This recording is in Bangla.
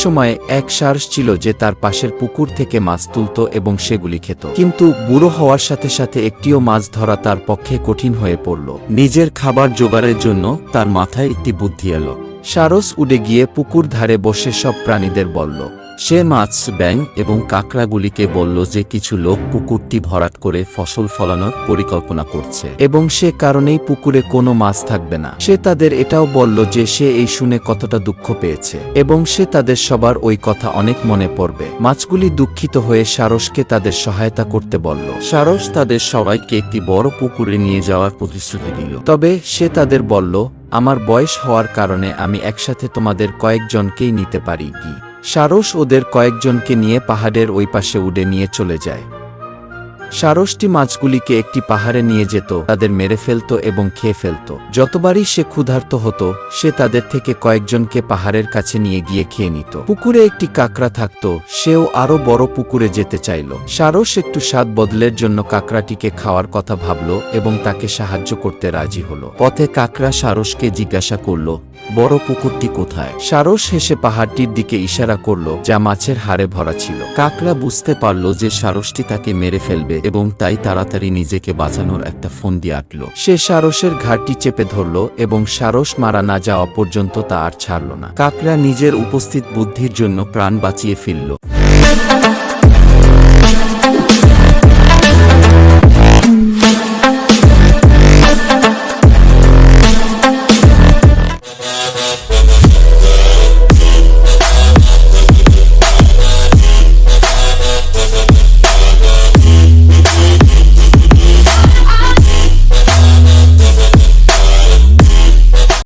সময় এক সারস ছিল যে তার পাশের পুকুর থেকে মাছ তুলত এবং সেগুলি খেত, কিন্তু বুড়ো হওয়ার সাথে সাথে একটিও মাছ ধরা তার পক্ষে কঠিন হয়ে পড়ল। নিজের খাবার জোগাড়ের জন্য তার মাথায় একটি বুদ্ধি এলো। সারস উড়ে গিয়ে পুকুর ধারে বসে সব প্রাণীদের বলল। সে মাছ, ব্যাঙ এবং কাঁকড়াগুলিকে বলল যে কিছু লোক পুকুরটি ভরাট করে ফসল ফলানোর পরিকল্পনা করছে এবং সে কারণেই পুকুরে কোনো মাছ থাকবে না। সে তাদের এটাও বলল যে সে এই শুনে কতটা দুঃখ পেয়েছে এবং সে তাদের সবার ওই কথা অনেক মনে পড়বে। মাছগুলি দুঃখিত হয়ে সারসকে তাদের সহায়তা করতে বলল। সারস তাদের সবাইকে একটি বড় পুকুরে নিয়ে যাওয়ার প্রতিশ্রুতি দিল। তবে সে তাদের বলল, আমার বয়স হওয়ার কারণে আমি একসাথে তোমাদের কয়েকজনকেই নিতে পারি কি? সারস ওদের কয়েকজনকে নিয়ে পাহাড়ের ওই পাশে উড়ে নিয়ে চলে যায়। সারসটি মাছগুলিকে একটি পাহাড়ে নিয়ে যেত, তাদের মেরে ফেলত এবং খেয়ে ফেলত। যতবারই সে ক্ষুধার্ত হতো, সে তাদের থেকে কয়েকজনকে পাহাড়ের কাছে নিয়ে গিয়ে খেয়ে নিত। পুকুরে একটি কাঁকড়া থাকত, সেও আরো বড় পুকুরে যেতে চাইল। সারস একটু স্বাদ বদলের জন্য কাঁকড়াটিকে খাওয়ার কথা ভাবল এবং তাকে সাহায্য করতে রাজি হল। পথে কাঁকড়া সারসকে জিজ্ঞাসা করল, বড় পুকুরটি কোথায়? সারস হেসে পাহাড়টির দিকে ইশারা করল, যা মাছের হাড়ে ভরা ছিল। কাঁকড়া বুঝতে পারল যে সারসটি তাকে মেরে ফেলবে এবং তাই তাড়াতাড়ি নিজেকে বাঁচানোর একটা ফন্দি আঁটল। সে সারসের ঘাড়টি চেপে ধরল এবং সারস মারা না যাওয়া পর্যন্ত তা আর ছাড়ল না। কাঁকড়া নিজের উপস্থিত বুদ্ধির জন্য প্রাণ বাঁচিয়ে ফিরল।